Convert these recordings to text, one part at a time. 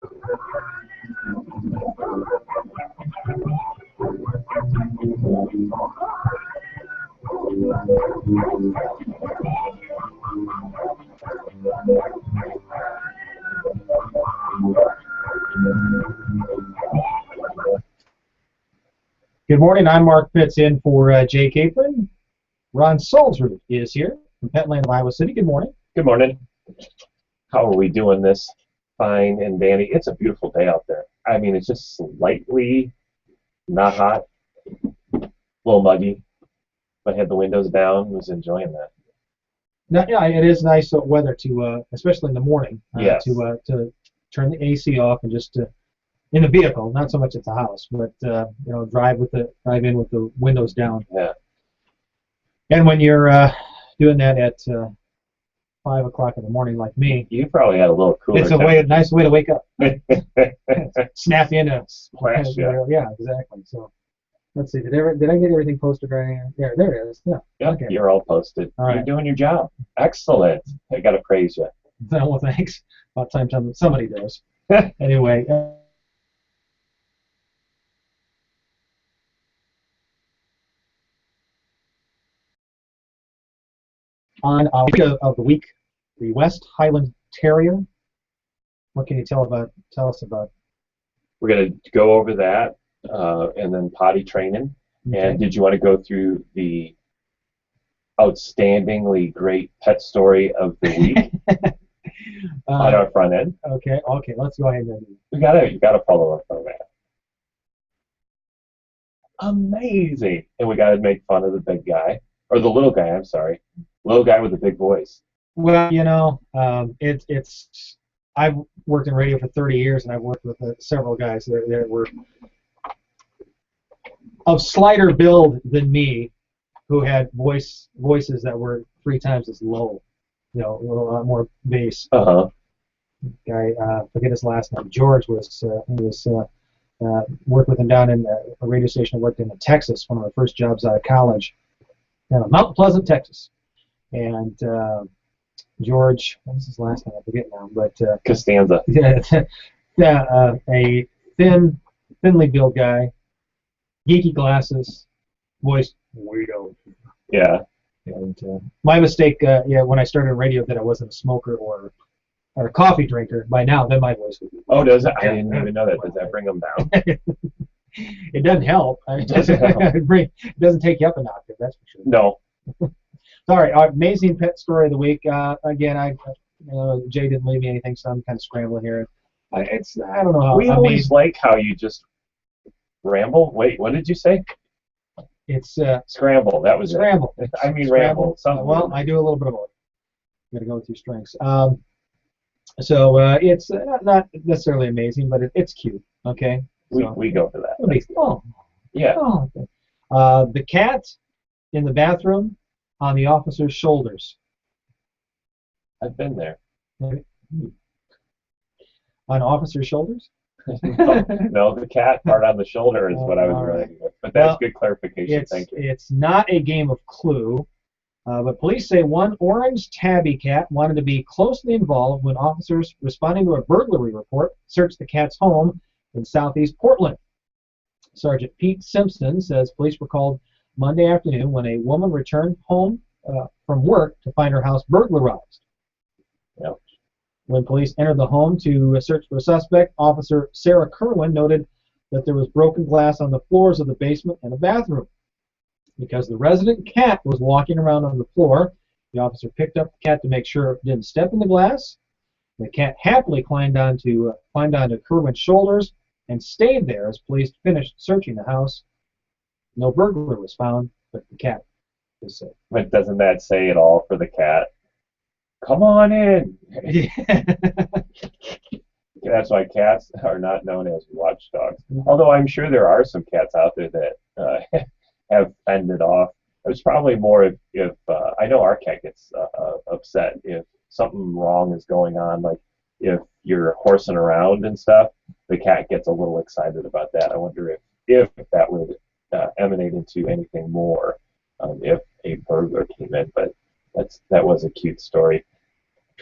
Good morning. I'm Mark Pitts in for Jake Apron. Ron Salzroot is here from Petland of Iowa City. Good morning. Good morning. How are we doing this fine and dandy? It's a beautiful day out there. I mean, it's just slightly not hot, a little muggy, but had the windows down, was enjoying that. Now, yeah, it is nice weather to, especially in the morning, Yes. to turn the AC off and just in the vehicle, not so much at the house, but drive in with the windows down. Yeah. And when you're doing that at 5 o'clock in the morning, like me, You probably had a little cooler. it's a nice way to wake up. Snap into Splash, yeah. Yeah, exactly. So let's see. Did I get everything posted right here? There it is. Yeah. Yep, Okay. you're all posted. All right. You're doing your job. Excellent. I got to praise you. Well, thanks. About time somebody does. Anyway. On our week of the week, the West Highland Terrier. What can you tell us about? We're going to go over that and then potty training. Okay. And did you want to go through the outstandingly great pet story of the week on our front end? Okay, let's go ahead and You gotta follow our format. Amazing. And we gotta make fun of the big guy. Or the little guy, I'm sorry. Little guy with the big voice. Well, I've worked in radio for 30 years, and I've worked with several guys that were of slighter build than me, who had voices that were 3 times as low, a lot more bass. Guy, forget his last name. George worked with him down in a radio station. I worked in Texas, one of my first jobs out of college, Mount Pleasant, Texas, and George, what was his last name? I forget now, but Costanza. A thinly built guy, geeky glasses, voice weirdo. Yeah. And my mistake, when I started radio, that I wasn't a smoker or a coffee drinker. By now, then my voice would be. Oh, does it? I didn't even know that. Does that bring them down? It doesn't help. It doesn't take you up an octave, that's for sure. No. Sorry, our amazing pet story of the week. Again, Jay didn't leave me anything, so I'm kind of scrambling here. I don't know how. We always like how you just ramble. Wait, what did you say? It's scramble. That was scramble. It. I mean scramble. ramble. Well, I do a little bit of both. Got to go with your strengths. So it's not necessarily amazing, but it's cute. Okay. We go for that. Oh. Yeah. Oh, okay. The cat in the bathroom on the officer's shoulders. I've been there. On officer's shoulders? No, the cat part on the shoulder is what I was running with. But that's good clarification. Thank you. It's not a game of Clue, but police say one orange tabby cat wanted to be closely involved when officers responding to a burglary report searched the cat's home in southeast Portland. Sergeant Pete Simpson says police were called Monday afternoon when a woman returned home from work to find her house burglarized. Yep. When police entered the home to search for a suspect, Officer Sarah Kerwin noted that there was broken glass on the floors of the basement and the bathroom. Because the resident cat was walking around on the floor, the officer picked up the cat to make sure it didn't step in the glass. The cat happily climbed onto Kerwin's shoulders and stayed there as police finished searching the house. No burglar was found, but the cat is safe. But doesn't that say it all for the cat? Come on in. That's why cats are not known as watchdogs. Although I'm sure there are some cats out there that have fended off. It was probably more if I know our cat gets upset if something wrong is going on, like if you're horsing around and stuff. The cat gets a little excited about that. I wonder if that would emanate into anything more if a burglar came in. But that was a cute story.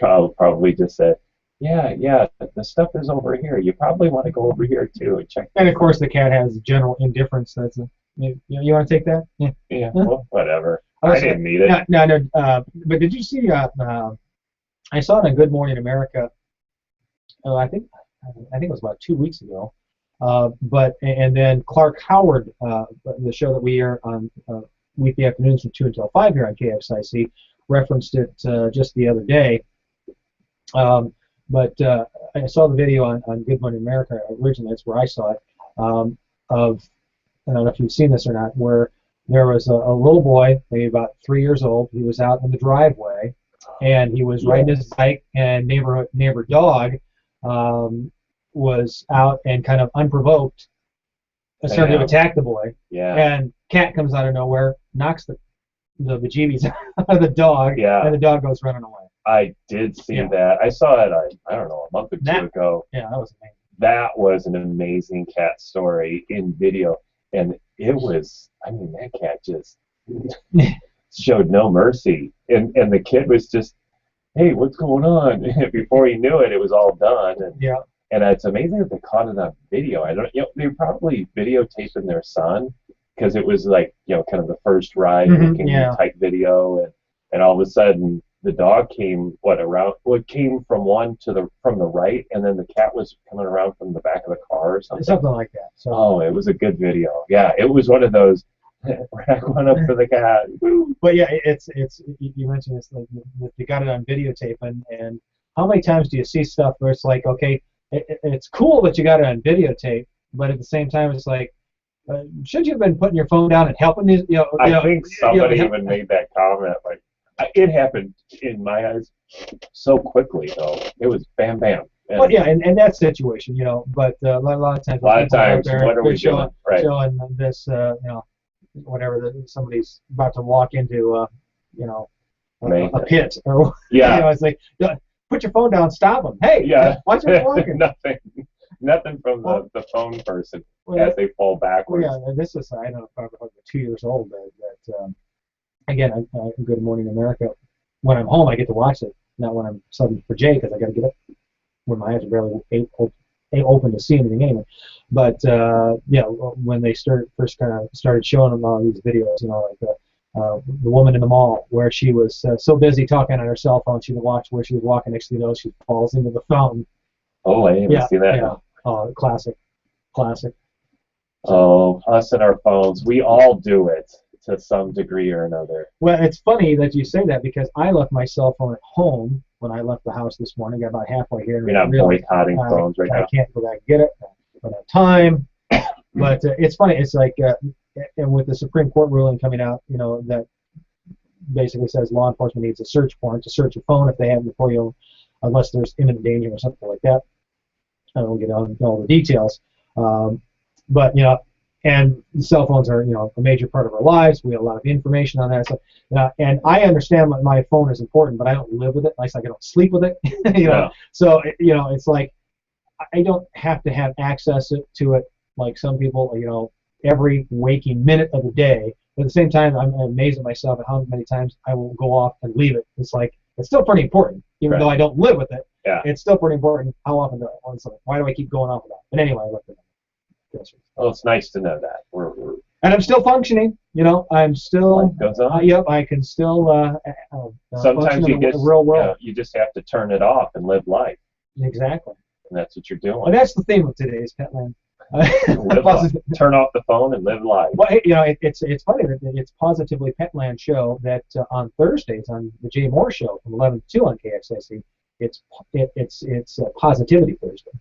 I'll probably just say, yeah, the stuff is over here. You probably want to go over here too and check And this of course, out. the cat has general indifference. That's a, you want to take that? Yeah. Yeah, Huh? well, whatever. I I was, didn't need it. no, no, no. But did you see? I saw it on Good Morning America. I think it was about 2 weeks ago. But and then Clark Howard, the show that we air on weekday afternoons from 2 until 5 here on KXIC, referenced it just the other day. But I saw the video on Good Morning America originally. That's where I saw it. Of I don't know if you've seen this or not, where there was a little boy, maybe about 3 years old. He was out in the driveway, and he was riding his bike, and neighbor dog was out and kind of unprovoked started to attack the boy. Yeah. And cat comes out of nowhere, knocks the bejeebies out of the dog, Yeah. and the dog goes running away. I did see that. I saw it, I don't know, a month or two ago. Yeah, that was amazing. That was an amazing cat story in video. And it was, I mean, that cat just showed no mercy. And the kid was just, hey, what's going on? Before he knew it, it was all done. And, yeah. And it's amazing that they caught it on video. I don't, they're probably videotaping their son because it was like, kind of the first ride looking type video. And all of a sudden, the dog came came from from the right, and then the cat was coming around from the back of the car or something like that. So. Oh, it was a good video. Yeah, it was one of those rack one up for the cat. But yeah, it's you mentioned this, like, you got it on videotape, and how many times do you see stuff where it's like, okay, it's cool that you got it on videotape, but at the same time, it's like, should you have been putting your phone down and helping these? I think somebody even made that comment. Like, it happened in my eyes so quickly, though. It was bam, bam. And, well, yeah, in that situation, but a lot of times, what are we doing? Right. Showing this, whatever that somebody's about to walk into, a pit, or it's like, put your phone down, stop them. Hey, watch where you're walking. Nothing from the phone person as they fall backwards. Well, yeah, this is, I don't know, probably 2 years old. That again, I Good Morning America. When I'm home, I get to watch it. Not when I'm subbing for Jay, because I got to get up when my eyes are barely open to see anything anyway. But when they first kind of started showing them all these videos, like the woman in the mall, where she was so busy talking on her cell phone, she didn't watch where she was walking. Next thing you know, she falls into the fountain. Oh, I didn't see that. Yeah, classic. Oh, us and our phones, we all do it to some degree or another. Well, it's funny that you say that, because I left my cell phone at home when I left the house this morning. Got about halfway here. You're not boycotting phones right now. I can't go back and get it. I don't have time. But it's funny. It's like, and with the Supreme Court ruling coming out, that basically says law enforcement needs a search warrant to search your phone if they have before you, unless there's imminent danger or something like that. I don't get on all the details. But and cell phones are, a major part of our lives. We have a lot of information on that. So, and I understand that my phone is important, but I don't live with it. Like I don't sleep with it. So it's like I don't have to have access to it like some people. Every waking minute of the day. But at the same time, I'm amazed at myself at how many times I will go off and leave it. It's like it's still pretty important, even though I don't live with it. Yeah. It's still pretty important. How often do I want something? Why do I keep going off of that? But anyway, I left it. Well, it's nice to know that. And I'm still functioning. I'm still. Life goes on. Yep, I can still. Sometimes you just real world. You just have to turn it off and live life. Exactly. And that's what you're doing. And that's the theme of today's Petland. Turn off the phone and live life. Well, it's funny that it's Positively Petland show that on Thursdays on the Jay Moore show from 11 to 2 on KXIC. It's Positivity Thursday.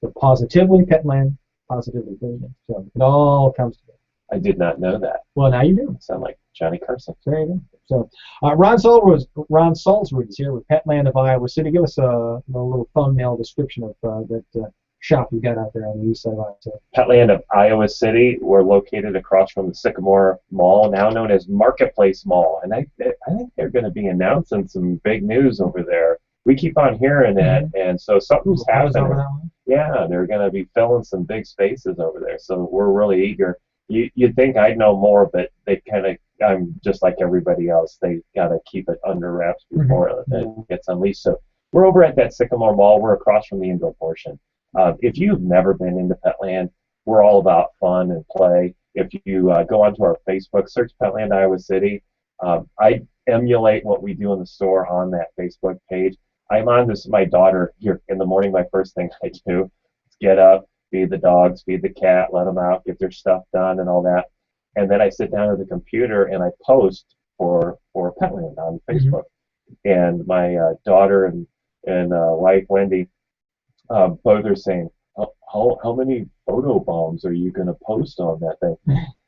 The Positively Petland. Positively Thursday. So it all comes together. I did not know that. Well, now you do. You sound like Johnny Carson. There you go. So Ron Salzrud is here with Petland of Iowa City. Give us a little thumbnail description of that shop you got out there on the east side of Iowa City. Petland of Iowa City. We're located across from the Sycamore Mall, now known as Marketplace Mall. And I think they're going to be announcing some big news over there. We keep on hearing it, and so something's happening. Yeah, they're going to be filling some big spaces over there, so we're really eager. You'd think I'd know more, but I'm just like everybody else. They got to keep it under wraps before it gets unleashed. So We're over at that Sycamore Mall. We're across from the indoor portion. If you've never been into Petland, we're all about fun and play. If you go onto our Facebook, search Petland Iowa City. I emulate what we do in the store on that Facebook page. I'm on this. My daughter here in the morning. My first thing I do is get up, feed the dogs, feed the cat, let them out, get their stuff done, and all that. And then I sit down at the computer and I post for Petland on Facebook. And my daughter and wife Wendy both are saying, how many photo bombs are you going to post on that thing?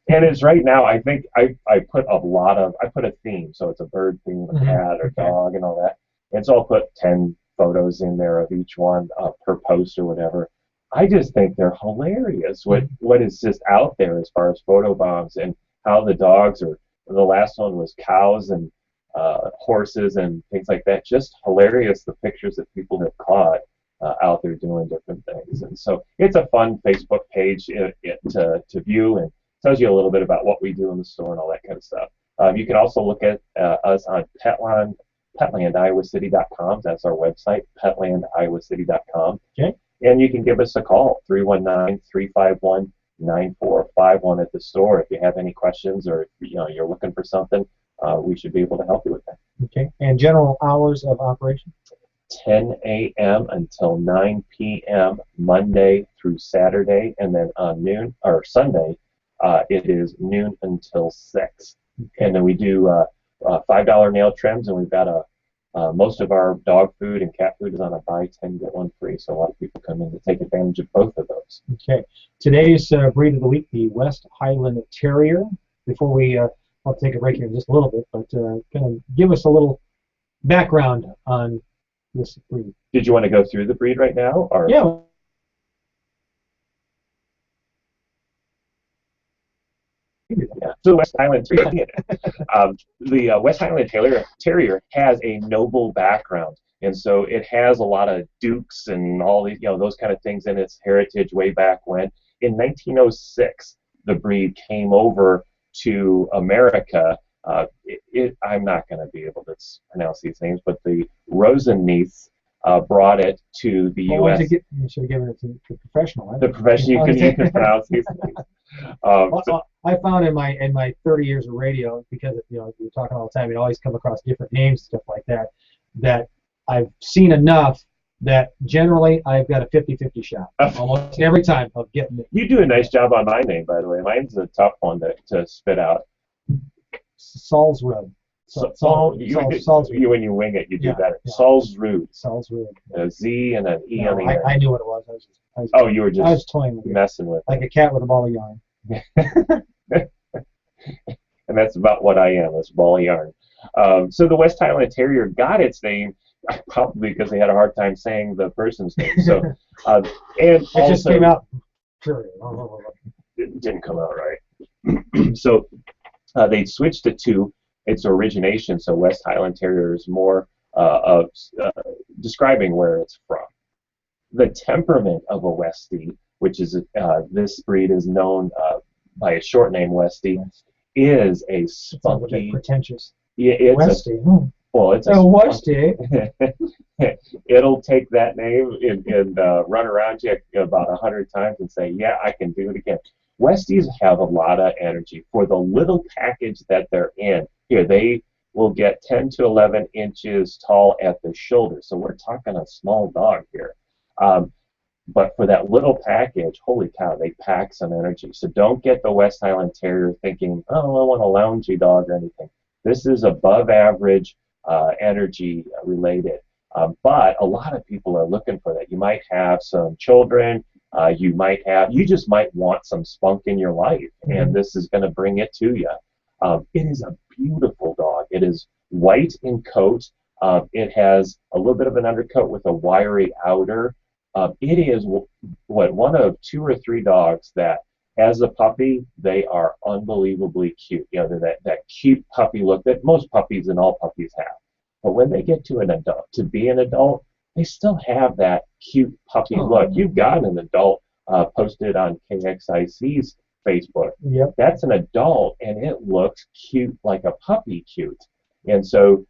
And it's right now, I think I put a theme, so it's a bird theme, a cat or dog and all that. And so I'll put 10 photos in there of each one per post or whatever. I just think they're hilarious. What is just out there as far as photo bombs and how the dogs are. The last one was cows and horses and things like that. Just hilarious, the pictures that people have caught out there doing different things. And so it's a fun Facebook page to view, and tells you a little bit about what we do in the store and all that kind of stuff. You can also look at us on PetlandIowaCity.com. That's our website, PetlandIowaCity.com. Okay. And you can give us a call, 319-351-9451 at the store if you have any questions, or if you're looking for something. We should be able to help you with that. Okay. And general hours of operation? 10 a.m. until 9 p.m. Monday through Saturday, and then on Sunday, it is noon until 6. Okay. And then we do $5 nail trims, and we've got most of our dog food and cat food is on a buy 10 get 1 free. So a lot of people come in to take advantage of both of those. Okay. Today's breed of the week, the West Highland Terrier. Before we I'll take a break here in just a little bit, but kind of give us a little background on this breed. Did you want to go through the breed right now, or? Yeah. Yeah. So the West Highland Terrier, the West Highland Terrier has a noble background, and so it has a lot of dukes and all these, those kind of things in its heritage way back when. In 1906, the breed came over to America. I'm not going to be able to pronounce these names, but the Rosenneath brought it to the U.S. You should have given it to the professional. Right? The professional, you can pronounce these things. I found in my 30 years of radio, because you're talking all the time, you always come across different names, stuff like that, that I've seen enough that generally I've got a 50-50 shot almost every time of getting it. You do a nice job on my name, by the way. Mine's a tough one to spit out. Salsrud. When you wing it, you do better. Yeah. Salsrud. Salsrud. A Z and an E on the end. I knew what it was. You were just I was toying with messing with it. Like a cat with a ball of yarn. And that's about what I am, a ball of yarn. So the West Highland Terrier got its name probably because they had a hard time saying the person's name. So, and it just came out. It didn't come out right. So they switched it to its origination. So West Highland Terrier is more of describing where it's from. The temperament of a Westie, which is this breed is known by a short name Westie, is a spunky, pretentious. Yeah, it's Westie. Well, it's a Westie. It'll take that name and run around you about 100 times and say, "Yeah, I can do it again." Westies have a lot of energy for the little package that they're in. Here, they will get 10 to 11 inches tall at the shoulder. So we're talking a small dog here. But for that little package, holy cow, they pack some energy. So don't get the West Highland Terrier thinking, oh, I want a loungy dog or anything. This is above average energy related. But a lot of people are looking for that. You might have some children. You just might want some spunk in your life, and this is going to bring it to you. It is a beautiful dog. It is white in coat. It has a little bit of an undercoat with a wiry outer. It is one of 2 or 3 dogs that, as a puppy, they are unbelievably cute. They're that cute puppy look that most puppies and all puppies have. But when they get to be an adult, they still have that cute puppy look. You've got an adult posted on KXIC's Facebook. Yep. That's an adult, and it looks cute like a puppy cute. And so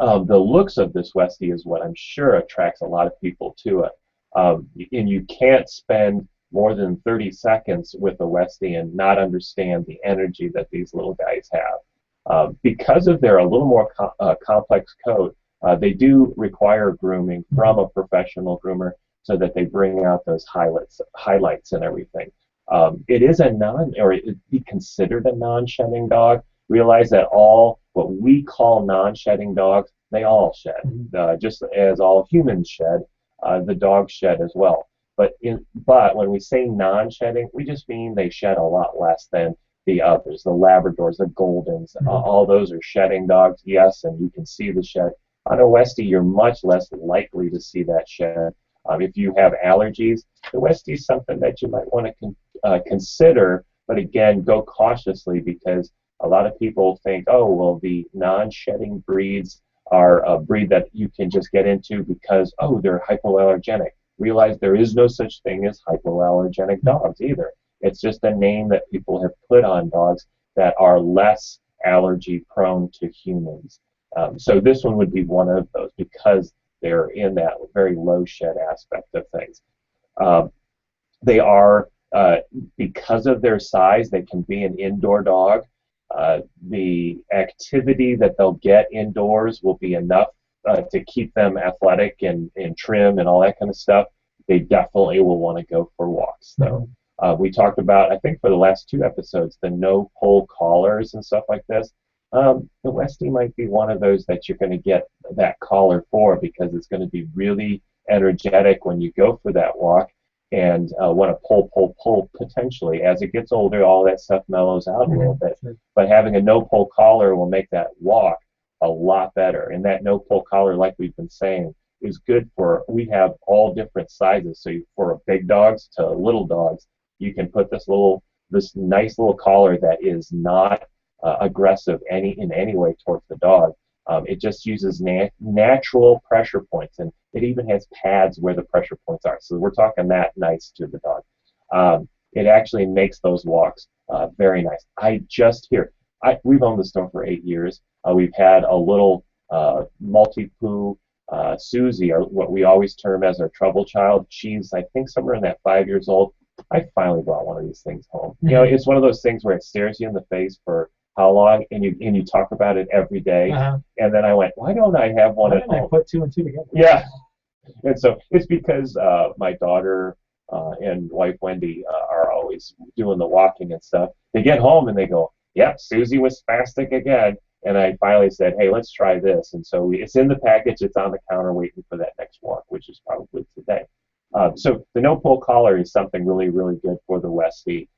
The looks of this Westie is what I'm sure attracts a lot of people to it. And you can't spend more than 30 seconds with a Westie and not understand the energy that these little guys have. Because of their a little more complex coat, they do require grooming from a professional groomer so that they bring out those highlights and everything. It is it'd be considered a non-shedding dog. Realize that all what we call non-shedding dogs, they all shed. Just as all humans shed, the dogs shed as well. But when we say non-shedding, we just mean they shed a lot less than the others, the Labradors, the Goldens, all those are shedding dogs, yes, and you can see the shed. On a Westie, you're much less likely to see that shed. If you have allergies, the Westie is something that you might want to consider, but again, go cautiously because a lot of people think, oh, well, the non-shedding breeds are a breed that you can just get into because, oh, they're hypoallergenic. Realize there is no such thing as hypoallergenic dogs either. It's just a name that people have put on dogs that are less allergy prone to humans. So this one would be one of those because they're in that very low shed aspect of things. They are, because of their size, they can be an indoor dog. The activity that they'll get indoors will be enough to keep them athletic and trim and all that kind of stuff. They definitely will want to go for walks, though. We talked about, I think for the last 2 episodes, the no-pull collars and stuff like this. The Westie might be one of those that you're going to get that collar for because it's going to be really energetic when you go for that walk and want to pull potentially. As it gets older, all that stuff mellows out a little bit. But having a no-pull collar will make that walk a lot better. And that no-pull collar, like we've been saying, is good for, we have all different sizes. So for big dogs to little dogs, you can put this nice little collar that is not aggressive in any way towards the dog. It just uses natural pressure points, and it even has pads where the pressure points are. So we're talking that nice to the dog. It actually makes those walks very nice. We've owned the store for 8 years. We've had a little multi-poo Susie, or what we always term as our trouble child. She's, I think, somewhere in that 5 years old. I finally brought one of these things home. You know, it's one of those things where it stares you in the face for how long, and you talk about it every day. And then I went, why don't I have one at home? Why didn't I put 2 and 2 together? Yeah. And so it's because my daughter and wife Wendy are always doing the walking and stuff. They get home and they go, yep, Susie was spastic again. And I finally said, hey, let's try this. And so it's in the package. It's on the counter waiting for that next walk, which is probably today. So the no-pull collar is something really, really good for the Westie.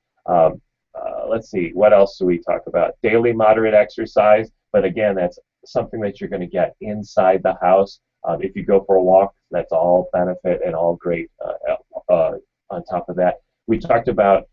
Let's see, what else do we talk about? Daily moderate exercise, but again, that's something that you're going to get inside the house. If you go for a walk, that's all benefit and all great on top of that. We talked about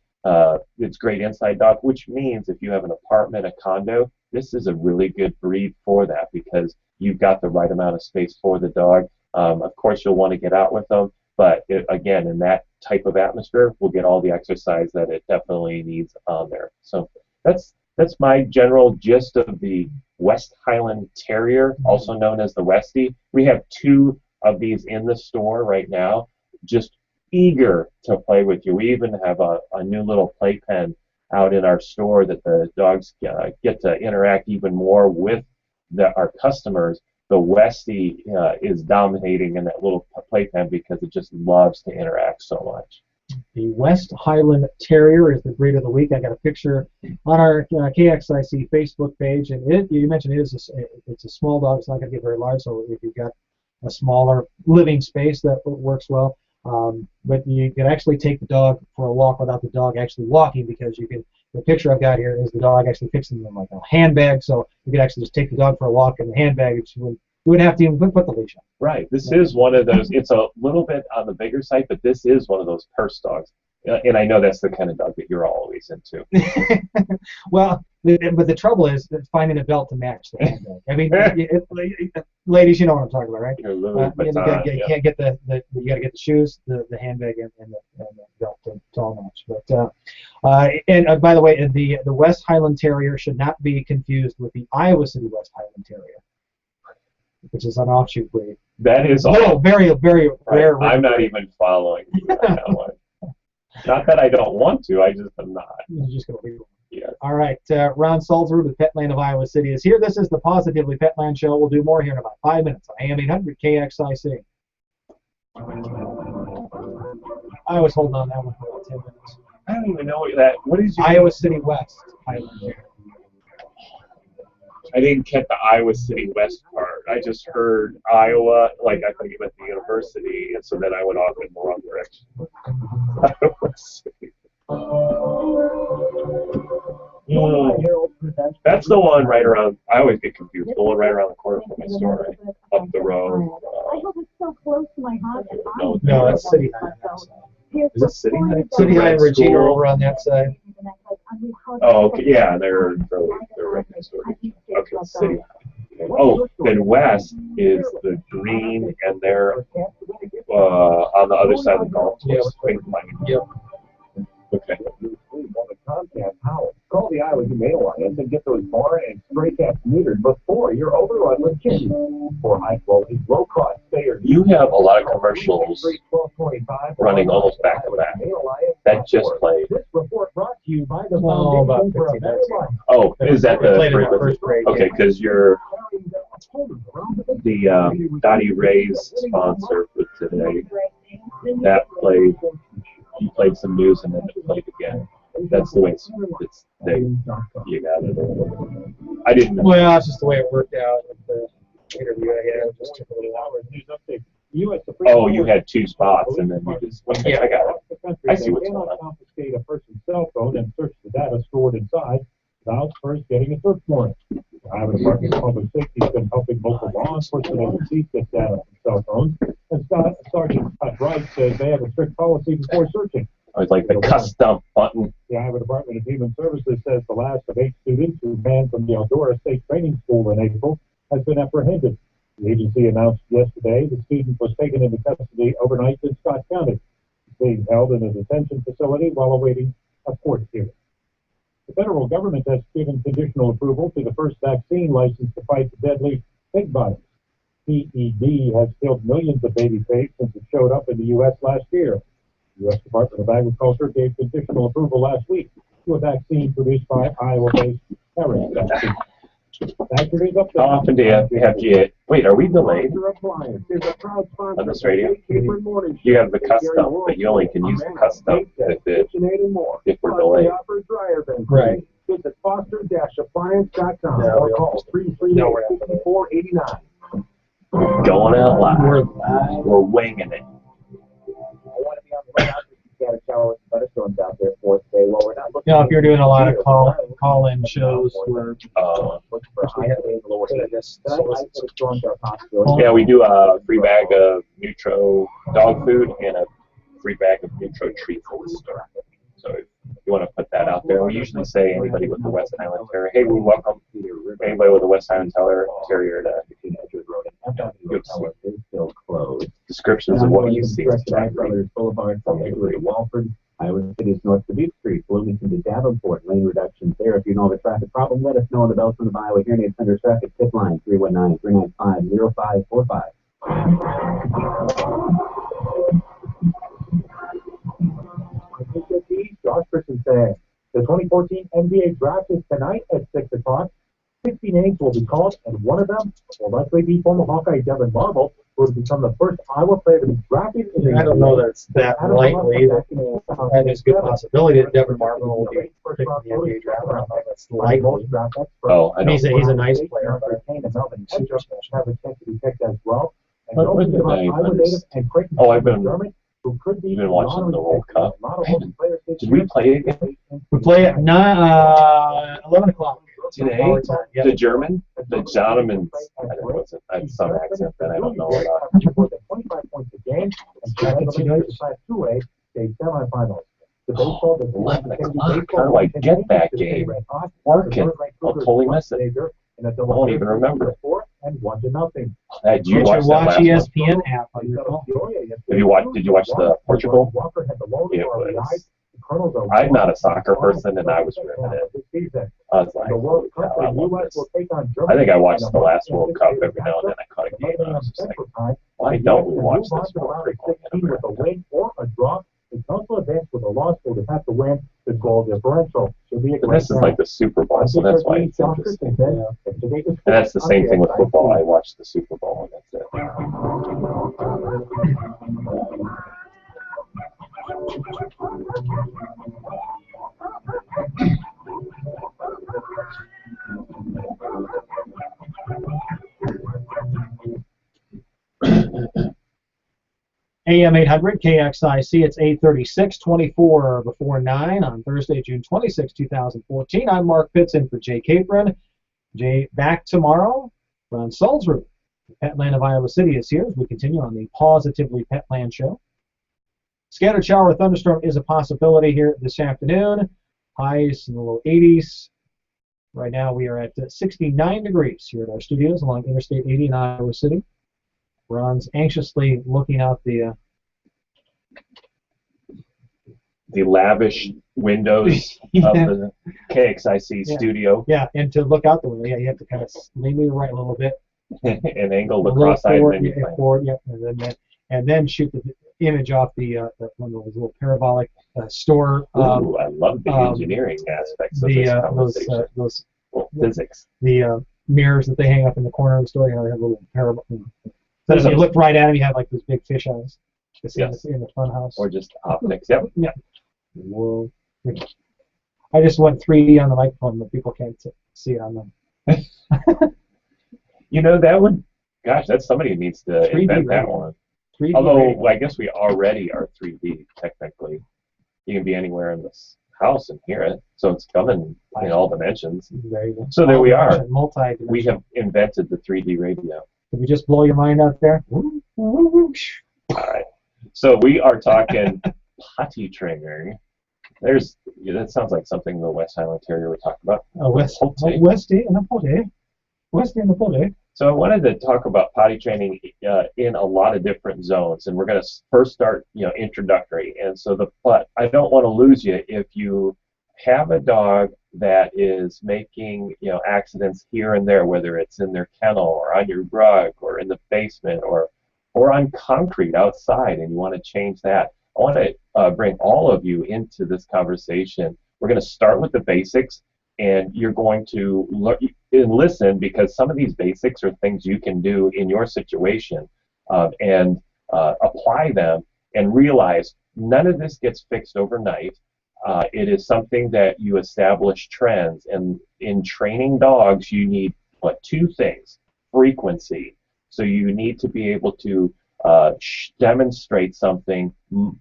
it's great inside dog, which means if you have an apartment, a condo, this is a really good breed for that because you've got the right amount of space for the dog. Of course, you'll want to get out with them, but again, in that type of atmosphere, we'll get all the exercise that it definitely needs on there. So that's my general gist of the West Highland Terrier, also known as the Westie. We have 2 of these in the store right now, just eager to play with you. We even have a new little playpen out in our store that the dogs get to interact even more with our customers. The Westie is dominating in that little playpen because it just loves to interact so much. The West Highland Terrier is the breed of the week. I got a picture on our KXIC Facebook page, and you mentioned it's a small dog. It's not going to get very large, so if you've got a smaller living space, that works well. But you can actually take the dog for a walk without the dog actually walking because you can. The picture I've got here is the dog actually fixing them like a handbag, so you could actually just take the dog for a walk in the handbag. You wouldn't have to even put the leash on. Right. This is one of those. It's a little bit on the bigger side, but this is one of those purse dogs. And I know that's the kind of dog that you're always into. Well, but the trouble is finding a belt to match the handbag. I mean, ladies, you know what I'm talking about, right? You can't get you got to get the shoes, the handbag, and the belt to all match. But and by the way, the West Highland Terrier should not be confused with the Iowa City West Highland Terrier. which is an offshoot breed. That is Oh, all. very, very rare. I'm not even following you on that one. Not that I don't want to, I just am not. You're just going to leave it. Yeah. All right, Ron Salzberg with Petland of Iowa City is here. This is the Positively Petland Show. We'll do more here in about 5 minutes on AM 800 KXIC. I was holding on that one for about 10 minutes. I don't even know what is your Iowa City West, Highland. I didn't get the Iowa City West part. I just heard Iowa, like I think it went to university, and so then I went off in the wrong direction. Iowa City. That's the one right around. I always get confused. The one right around the corner from my store, right? Up the road. I hope it's so close to my house. No, that's City High. Is it City High? City High and Regina over on that side. Oh, okay, yeah, they're right next door. Okay, City High. Oh, then West is the green, and they're on the other side of the golf course. Yep. Okay. Call the Iowa Humane Alliance and get those barn and stray cats neutered before you're overrun with kittens. For high quality, low cost stayers. You have a lot of commercials running almost back to back. That just played. This report brought to you by the Oh, about Foundation for a 15 Better minutes. Life. Oh, is that the Played in the first grade. okay? Because you're the Dottie Ray's sponsor for today. That played. You played some news and then it played again. That's the way you got it. I didn't know. Well, that's just the way it worked out with the interview I had. It just took a little while. Oh, you had two spots and then you just. Okay, Yeah. I got it. I see what's going on. Confiscate a person's cell phone and search the data stored inside without first getting a search warrant. The Iowa Department of Public Safety has been helping local law enforcement agencies get data from cell phones. And Sergeant Scott Wright says they have a strict policy before searching. I was like the custom button. The Iowa Department of Human Services says the last of 8 students who banned from the Eldora State Training School in April has been apprehended. The agency announced yesterday the student was taken into custody overnight in Scott County, being held in a detention facility while awaiting a court hearing. The federal government has given conditional approval to the first vaccine licensed to fight the deadly pig virus. PED has killed millions of baby pigs since it showed up in the U.S. last year. The U.S. Department of Agriculture gave conditional approval last week to a vaccine produced by Iowa-based Terrier vaccine. How often do you have to wait, are we delayed on this radio? You have the custom, but you only can use the custom if we're delayed. Right. Visit foster-appliance.com No, or call 338-5489. Going out loud. We're live. We're winging it. I want to be on the way out. Got a shower with thunderstorms out there for today. Well, we're not looking. You know, if you're doing a lot of call-in shows where looking for high and lower. Storms are possible. Yeah, we do a free bag of Nutro dog food and a free bag of Nutro treats in the store. So if you want to put that out there, we usually say anybody with the West Highland Terrier, hey, we welcome anybody with a West Highland Terrier to give some descriptions of what you see. Brothers Boulevard from Hickory to Walford, Iowa City's north to Beach Street, Bloomington to Davenport, lane reductions there. If you know of a traffic problem, let us know on the Beltman of Iowa Hearing Aid Center traffic tip line 319-395-0545. Josh Christensen said, the 2014 NBA draft is tonight at 6 o'clock. 60 names will be called, and one of them will likely be former Hawkeye Devin Marble, who will become the first Iowa player to be drafted in the I don't know that it's that likely. That there's a good possibility that Devin Marvin will be picked in the NBA draft. I don't know if that's likely. Oh, I know. He's a nice player. But super special. Have a chance to be picked as well. And What don't was forget the about name Iowa of native this? and Creighton Oh, I've been who could be watching the World Cup. Did we play it again? We play at 11 o'clock. Today? Yeah. The German? The Zonomans? I don't know what's it. I have some accent that I don't know about. 25 points a game and Class 2A state semifinals. The baseball, the 11 o'clock. How do I get that game? Working. I'll totally miss it. I won't even remember. And 1-0. Did you Get watch your that Watch last one? ESPN app on your phone. Did you watch the Portugal? Walker had the lone It RBI was to Colonel, though, I'm not a soccer person, and I was riveted. this season. I was like, The World holy Cup, cow, I the love U.S. this. will take on I Germany. think I watched in a the last month, World and Cup this every now and then. I caught a game. 11 I was a.m. just like, Central Time. why The don't U.S. we can watch move on this to the more round of frequently in 16 with a America? win or a draw. It's also advanced with a loss, but would have to win the goal differential. Should be a But great this is like the Super Bowl, so that's why it's interesting. And that's the same thing with football. I watch the Super Bowl, and that's it. AM 800 KXIC. It's 8:36, 24 before 9 on Thursday, June 26, 2014. I'm Mark Pitts in for Jay Capron. Jay back tomorrow. Ron Sulzrud, the Petland of Iowa City, is here as we continue on the Positively Petland show. Scattered shower or thunderstorm is a possibility here this afternoon. Highs in the low 80s. Right now we are at 69 degrees here at our studios along Interstate 80 in Iowa City. Ron's anxiously looking out the lavish windows of the KXIC studio. Yeah, and to look out the window, you have to kind of lean to the right a little bit. And angle the A little cross-eyed forward, menu. forward, yeah, and then shoot the image off the one of those little parabolic store. Ooh, I love the engineering aspects of this conversation. Those physics. The mirrors that they hang up in the corner of the store, they have little parabolic. So if you look right at them, you have like those big fish eyes. Yes. In the fun house. Or just optics. Yep. Yeah. Whoa. I just went 3D on the microphone, but people can't see it on them. You know, that would, gosh, that's somebody who needs to 3D invent that radio. one. 3D Although, radio. I guess we already are 3D, technically. You can be anywhere in this house and hear it. So it's coming in all dimensions. There you go. So there we are. Multi-dimension. We have invented the 3D radio. Did we just blow your mind out there? All right. So we are talking potty training. That sounds like something the West Highland Terrier would talk about. Westie and a potty. Westie and a potty. So I wanted to talk about potty training in a lot of different zones, and we're going to first start, introductory. And so but I don't want to lose you if you have a dog that is making, accidents here and there, whether it's in their kennel or on your rug or in the basement or on concrete outside, and you want to change that. I want to bring all of you into this conversation. We're going to start with the basics, and you're going to listen, because some of these basics are things you can do in your situation and apply them and realize none of this gets fixed overnight. It is something that you establish trends, and in training dogs you need two things: frequency. So you need to be able to demonstrate something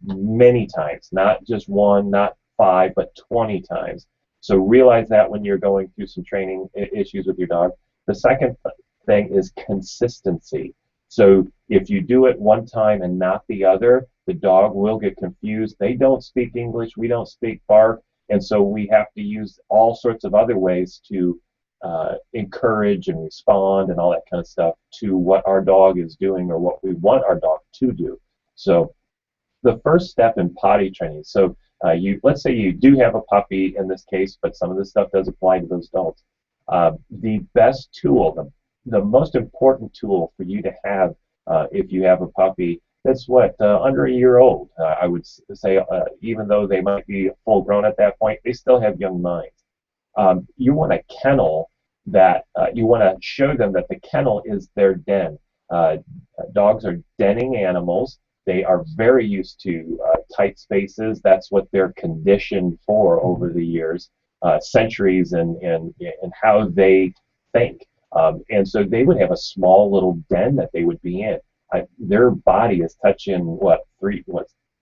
many times, not just one, not 5, but 20 times. So realize that when you're going through some training issues with your dog. The second thing is consistency. So if you do it one time and not the other, the dog will get confused. They don't speak English, we don't speak bark, and so we have to use all sorts of other ways to encourage and respond and all that kind of stuff to what our dog is doing or what we want our dog to do. So the first step in potty training, so let's say you do have a puppy in this case, but some of this stuff does apply to those adults. The best tool, the most important tool for you to have if you have a puppy that's under a year old, I would say, even though they might be full grown at that point, they still have young minds. You want a kennel that you want to show them that the kennel is their den. Dogs are denning animals. They are very used to tight spaces. That's what they're conditioned for over the years, centuries, and how they think. And so they would have a small little den that they would be in. Their body is touching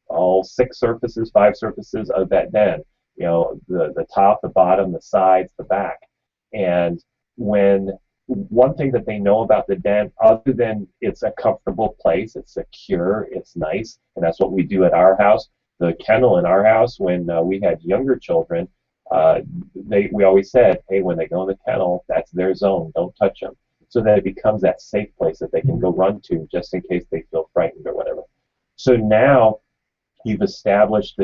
all 6 surfaces, 5 surfaces of that den. The top, the bottom, the sides, the back. And one thing that they know about the den, other than it's a comfortable place, it's secure, it's nice, and that's what we do at our house. The kennel in our house, when we had younger children, we always said, hey, when they go in the kennel, that's their zone, don't touch them. So that it becomes that safe place that they can go run to just in case they feel frightened or whatever. So now you've established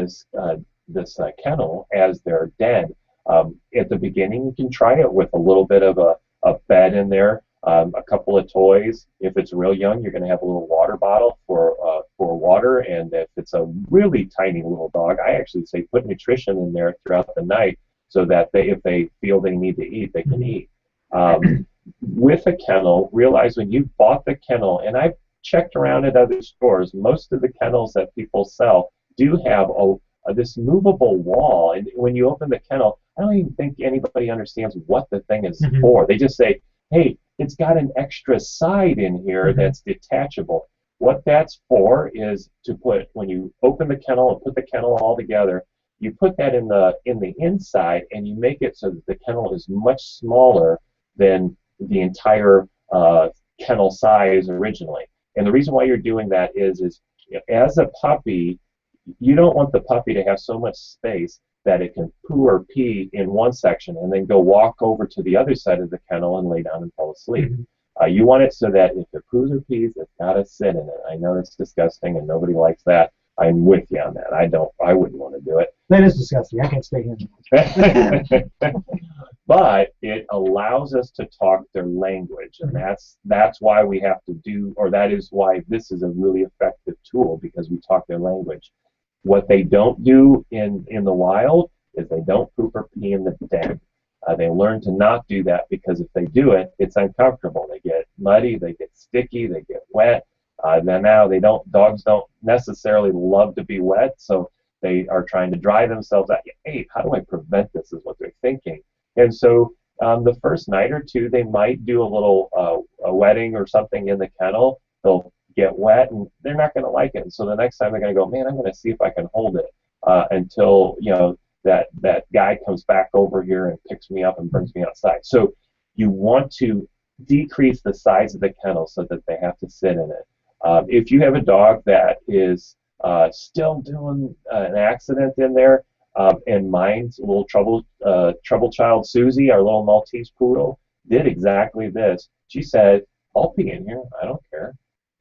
kennel as their den. At the beginning, you can try it with a little bit of a bed in there, a couple of toys. If it's real young, you're going to have a little water bottle for water, and if it's a really tiny little dog, I actually say put nutrition in there throughout the night so that if they feel they need to eat, they can eat. With a kennel, realize when you bought the kennel, and I've checked around at other stores, most of the kennels that people sell do have this movable wall, and when you open the kennel, I don't even think anybody understands what the thing is for. They just say, hey, it's got an extra side in here that's detachable. What that's for is to put, when you open the kennel and put the kennel all together, you put that in the inside, and you make it so that the kennel is much smaller than the entire kennel size originally. And the reason why you're doing that is as a puppy, you don't want the puppy to have so much space that it can poo or pee in one section and then go walk over to the other side of the kennel and lay down and fall asleep. You want it so that if it poos or pees, it's got to sit in it. I know it's disgusting and nobody likes that. I'm with you on that. I wouldn't want to do it. That is disgusting. I can't stay here. But it allows us to talk their language, and that's why we have to do, or that is why this is a really effective tool, because we talk their language. What they don't do in the wild is they don't poop or pee in the den. They learn to not do that because if they do it, it's uncomfortable. They get muddy, they get sticky, they get wet. Then now dogs don't necessarily love to be wet, so they are trying to dry themselves out. Hey, how do I prevent this is what they're thinking. And so the first night or two, they might do a little a wetting or something in the kennel. They'll get wet, and they're not going to like it. And so the next time they're going to go, man, I'm going to see if I can hold it until that guy comes back over here and picks me up and brings me outside. So you want to decrease the size of the kennel so that they have to sit in it. If you have a dog that is still doing an accident in there, and mine's a little trouble child Susie, our little Maltese poodle, did exactly this. She said, I'll pee in here, I don't care.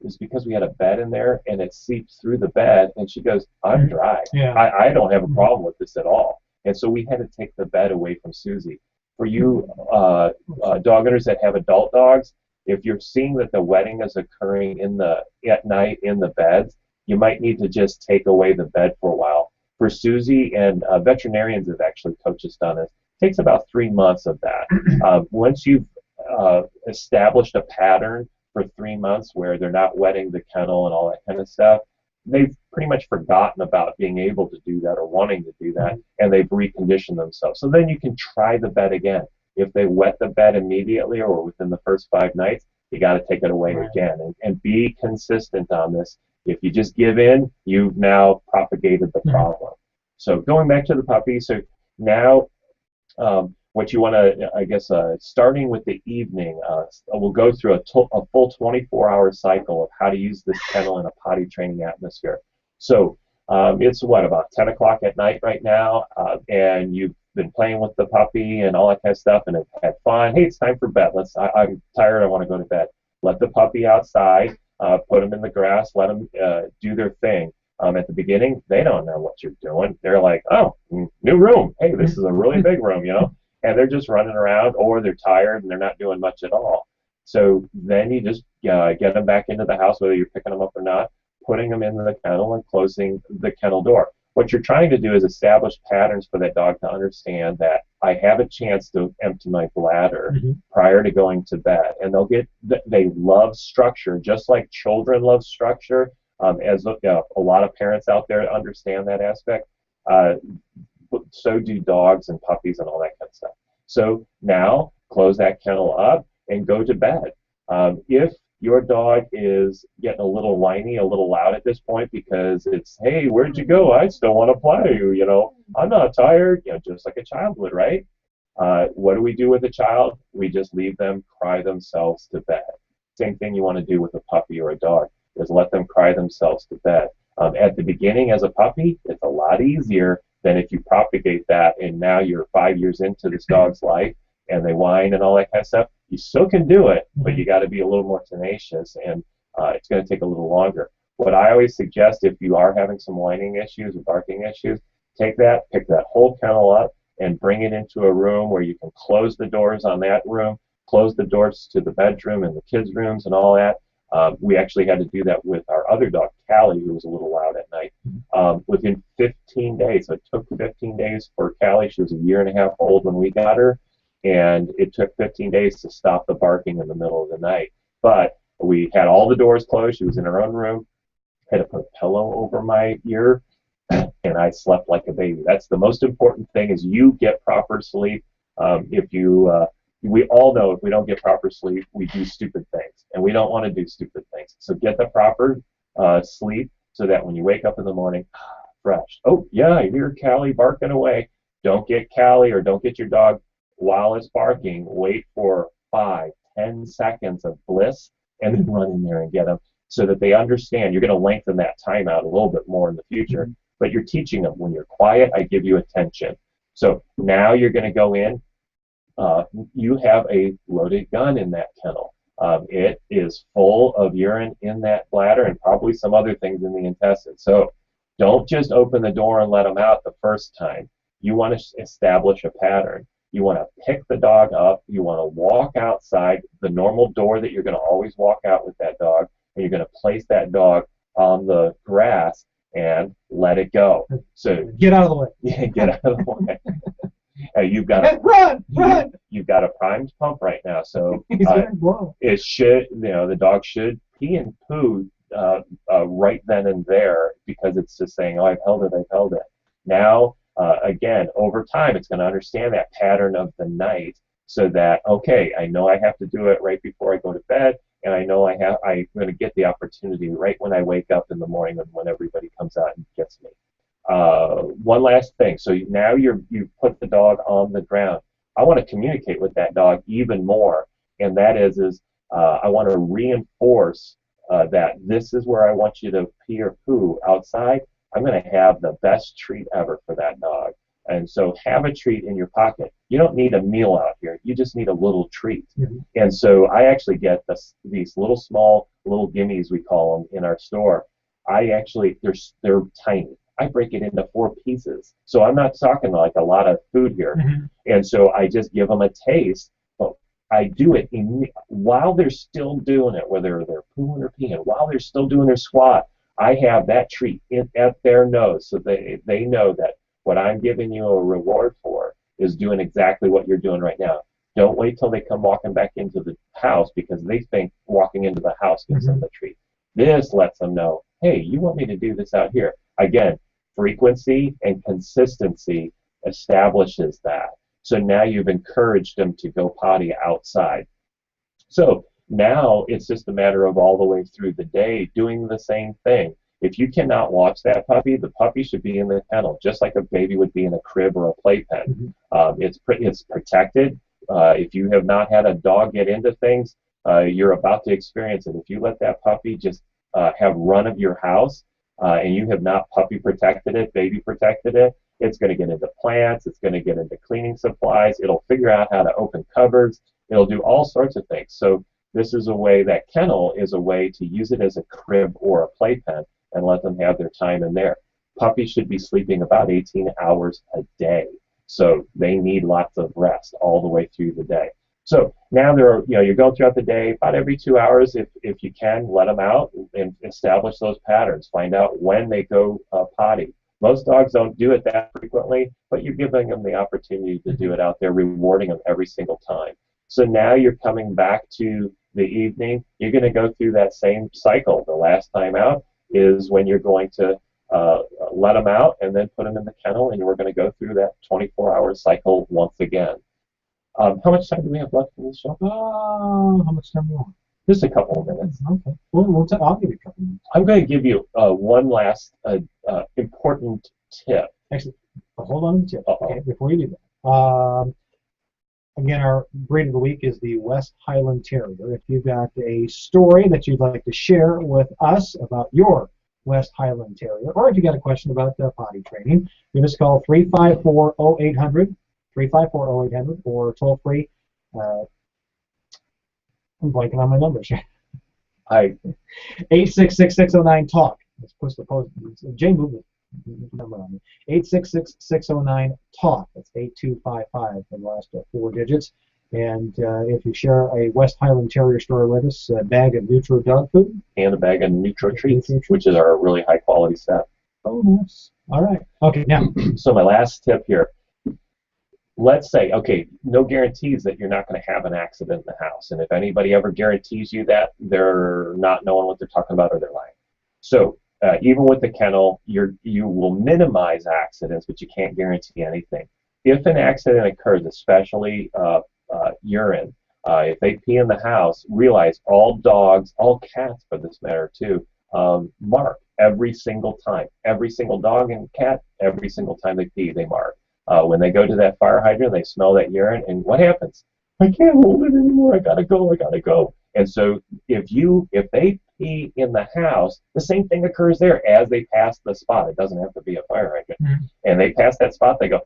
It's because we had a bed in there and it seeps through the bed, and she goes, I'm dry. Yeah. I don't have a problem with this at all. And so we had to take the bed away from Susie. For you dog owners that have adult dogs, if you're seeing that the wetting is occurring at night in the beds, you might need to just take away the bed for a while. For Susie, and veterinarians have actually coached us on this, it takes about 3 months of that. Once you've established a pattern for 3 months where they're not wetting the kennel and all that kind of stuff, they've pretty much forgotten about being able to do that or wanting to do that, and they've reconditioned themselves. So then you can try the bed again. If they wet the bed immediately or within the first 5 nights, you got to take it away again, and be consistent on this. If you just give in, you've now propagated the problem. So going back to the puppy, so now what you want to, I guess, starting with the evening, we'll go through a full 24-hour cycle of how to use this kennel in a potty training atmosphere. So it's about 10 o'clock at night right now, and you've been playing with the puppy and all that kind of stuff, and have had fun. Hey, it's time for bed. I'm tired. I want to go to bed. Let the puppy outside. Put them in the grass. Let them do their thing. At the beginning, they don't know what you're doing. They're like, oh, new room. Hey, this is a really big room, And they're just running around, or they're tired and they're not doing much at all. So then you just get them back into the house, whether you're picking them up or not, putting them in the kennel and closing the kennel door. What you're trying to do is establish patterns for that dog to understand that I have a chance to empty my bladder prior to going to bed. And they love structure, just like children love structure. As a lot of parents out there understand that aspect. So do dogs and puppies and all that kind of stuff. So now close that kennel up and go to bed. If your dog is getting a little whiny, a little loud at this point because it's, hey, where'd you go? I still want to play. I'm not tired. Just like a child would, right? What do we do with a child? We just leave them cry themselves to bed. Same thing you want to do with a puppy or a dog, is let them cry themselves to bed. At the beginning as a puppy, it's a lot easier than if you propagate that and now you're 5 years into this dog's life and they whine and all that kind of stuff. You still can do it, but you got to be a little more tenacious, and it's going to take a little longer. What I always suggest, if you are having some whining issues or barking issues, Take that, pick that whole kennel up, and bring it into a room where you can close the doors on that room, close the doors to the bedroom and the kids' rooms and all that. We actually had to do that with our other dog, Callie, who was a little loud at night. Within 15 days, so it took 15 days for Callie. She was a year and a half old when we got her, and it took 15 days to stop the barking in the middle of the night. But we had all the doors closed. She was in her own room. Had to put a pillow over my ear, and I slept like a baby. That's the most important thing, is you get proper sleep. We all know if we don't get proper sleep, we do stupid things, and we don't want to do stupid things. So get the proper sleep so that when you wake up in the morning, fresh. Oh, yeah, I hear Callie barking away. Don't get Callie or don't get your dog while it's barking. Wait for 5-10 seconds of bliss and then run in there and get them, so that they understand. You're going to lengthen that time out a little bit more in the future, but you're teaching them, when you're quiet, I give you attention. So now you're going to go in. You have a loaded gun in that kennel. It is full of urine in that bladder and probably some other things in the intestines. So don't just open the door and let them out the first time. You want to establish a pattern. You want to pick the dog up. You want to walk outside the normal door that you're going to always walk out with that dog, and you're going to place that dog on the grass and let it go. So Get out of the way. yeah, get out of the way. You've got Run! you've got a primed pump right now, so He's gonna blow. it should, the dog should pee and poo right then and there, because it's just saying, oh, I've held it. Now, again, over time, it's going to understand that pattern of the night, so that, okay, I know I have to do it right before I go to bed, and I know I'm going to get the opportunity right when I wake up in the morning, and when everybody comes out and gets me. One last thing. So now you've put the dog on the ground. I want to communicate with that dog even more, and that is I want to reinforce that this is where I want you to pee or poo outside. I'm going to have the best treat ever for that dog. And so have a treat in your pocket. You don't need a meal out here. You just need a little treat. And so I actually get these little small little gimmies, we call them, in our store. They're tiny. I break it into 4 pieces. So I'm not talking like a lot of food here. And so I just give them a taste. But I do it while they're still doing it, whether they're pooing or peeing, while they're still doing their squat. I have that treat at their nose, so they know that what I'm giving you a reward for is doing exactly what you're doing right now. Don't wait till they come walking back into the house, because they think walking into the house gives them the treat. This lets them know, hey, you want me to do this out here. Again, frequency and consistency establishes that. So now you've encouraged them to go potty outside. So now it's just a matter of all the way through the day doing the same thing. If you cannot watch that puppy, the puppy should be in the kennel, just like a baby would be in a crib or a playpen. It's protected. If you have not had a dog get into things, you're about to experience it. If you let that puppy just have run of your house, and you have not puppy protected it, baby protected it, it's going to get into plants, it's going to get into cleaning supplies, it'll figure out how to open cupboards, it'll do all sorts of things. So this is a way, that kennel is a way to use it as a crib or a playpen and let them have their time in there. Puppies should be sleeping about 18 hours a day, so they need lots of rest all the way through the day. So now you're going throughout the day, about every 2 hours, if you can, let them out and establish those patterns. Find out when they go potty. Most dogs don't do it that frequently, but you're giving them the opportunity to do it out there, rewarding them every single time. So now you're coming back to the evening. You're going to go through that same cycle. The last time out is when you're going to let them out and then put them in the kennel, and we're going to go through that 24-hour cycle once again. How much time do we have left in this show? How much time do you want? Just a couple of minutes. Okay. I'll give you a couple minutes. I'm going to give you one last important tip. Actually, hold on to the tip. Uh-oh. Okay, before you do that. Again, our breed of the week is the West Highland Terrier. If you've got a story that you'd like to share with us about your West Highland Terrier, or if you got a question about potty training, give us a call 354-0800, 354-0800, or toll free. I'm blanking on my numbers here. 866-609-TALK. Let's push the post. Jay moved it. Number on it. 866-609-TALK. That's 8255 for the last 4 digits. And if you share a West Highland Terrier story with us, a bag of Nutro dog food. And a bag of Nutro treats, which is our really high quality stuff. Oh, nice. All right. Okay, now. So my last tip here. Let's say, okay, no guarantees that you're not going to have an accident in the house. And if anybody ever guarantees you that, they're not knowing what they're talking about or they're lying. So even with the kennel, you will minimize accidents, but you can't guarantee anything. If an accident occurs, especially urine, if they pee in the house, realize all dogs, all cats for this matter too, mark every single time. Every single dog and cat, every single time they pee, they mark. When they go to that fire hydrant, they smell that urine, and what happens? I can't hold it anymore. I gotta go. I gotta go. And so if they pee in the house, the same thing occurs there as they pass the spot. It doesn't have to be a fire hydrant. Mm-hmm. And they pass that spot, they go,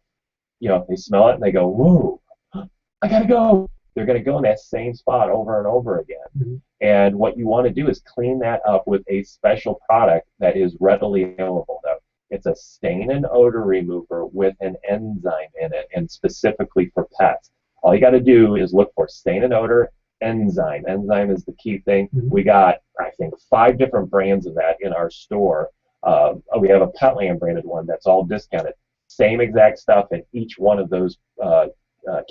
they smell it, and they go, whoa, I gotta go. They're gonna go in that same spot over and over again. Mm-hmm. And what you want to do is clean that up with a special product that is readily available. Though it's a stain and odor remover with an enzyme in it, and specifically for pets. All you got to do is look for stain and odor enzyme. Enzyme is the key thing. Mm-hmm. We got, I think, 5 different brands of that in our store. We have a Petland branded one that's all discounted. Same exact stuff in each one of those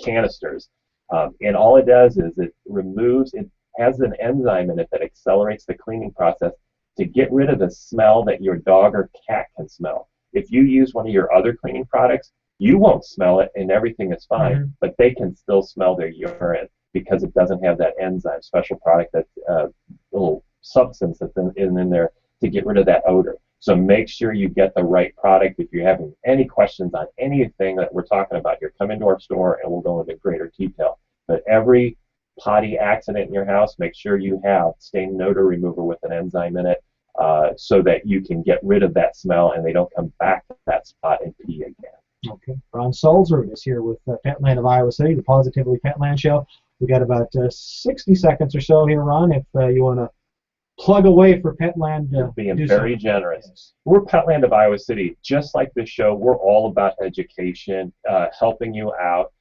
canisters. And all it does is it has an enzyme in it that accelerates the cleaning process to get rid of the smell that your dog or cat can smell. If you use one of your other cleaning products, you won't smell it and everything is fine, mm-hmm. but they can still smell their urine because it doesn't have that enzyme, special product, that little substance that's in there to get rid of that odor. So make sure you get the right product. If you're having any questions on anything that we're talking about here, come into our store and we'll go into greater detail. But every potty accident in your house, make sure you have stain and odor remover with an enzyme in it so that you can get rid of that smell and they don't come back to that spot and pee again. Okay. Ron Sulzer is here with Petland of Iowa City, the Positively Petland Show. We got about 60 seconds or so here, Ron, if you want to plug away for Petland. Being very generous. We're Petland of Iowa City. Just like this show, we're all about education, helping you out.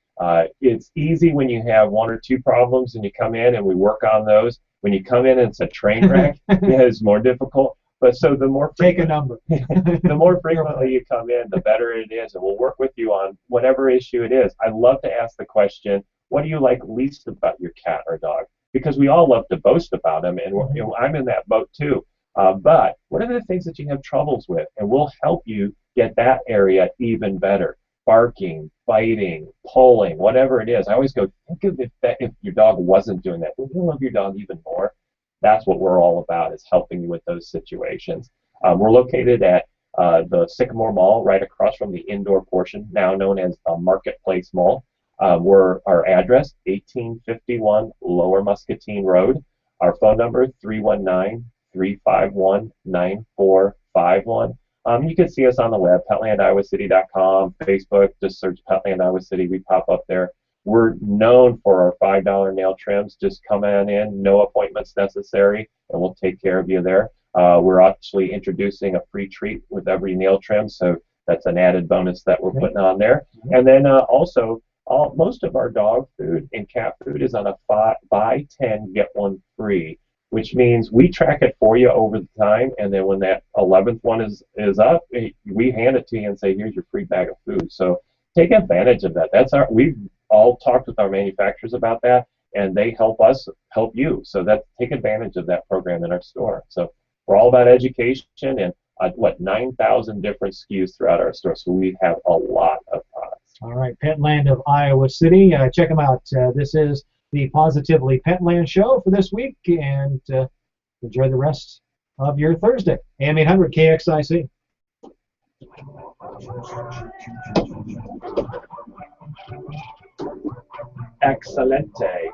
It's easy when you have 1 or 2 problems and you come in and we work on those. When you come in and it's a train wreck, it's more difficult. But so the more take a number. The more frequently you come in, the better it is, and we'll work with you on whatever issue it is. I love to ask the question, what do you like least about your cat or dog? Because we all love to boast about them, and I'm in that boat too. But what are the things that you have troubles with? And we'll help you get that area even better. Barking, biting, pulling, whatever it is. I always go, think of if your dog wasn't doing that. Would you love your dog even more? That's what we're all about, is helping you with those situations. We're located at the Sycamore Mall, right across from the indoor portion, now known as the Marketplace Mall. Our address, 1851 Lower Muscatine Road. Our phone number, 319-351-9451. You can see us on the web, PetlandIowaCity.com, Facebook, just search Petland Iowa City, we pop up there. We're known for our $5 nail trims. Just come on in, no appointments necessary, and we'll take care of you there. We're actually introducing a free treat with every nail trim, so that's an added bonus that we're putting on there. And then also, most of our dog food and cat food is on a buy 10, get 1 free, which means we track it for you over the time, and then when that 11th one is up, we hand it to you and say, here's your free bag of food. So take advantage of that. We've all talked with our manufacturers about that, and they help us help you. So take advantage of that program in our store. So we're all about education, and 9,000 different SKUs throughout our store. So we have a lot of products. All right, Petland of Iowa City. Check them out. This is the Positively Petland Show for this week, and enjoy the rest of your Thursday. AM 800 KXIC. Excelente.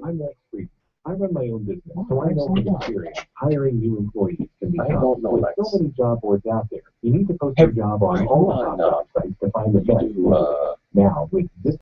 I'm Rex Fried. I run my own business, so I know from experience hiring new employees can be tough. With so many job boards out there, you need to post your job on all the top sites to find the best. Now, with this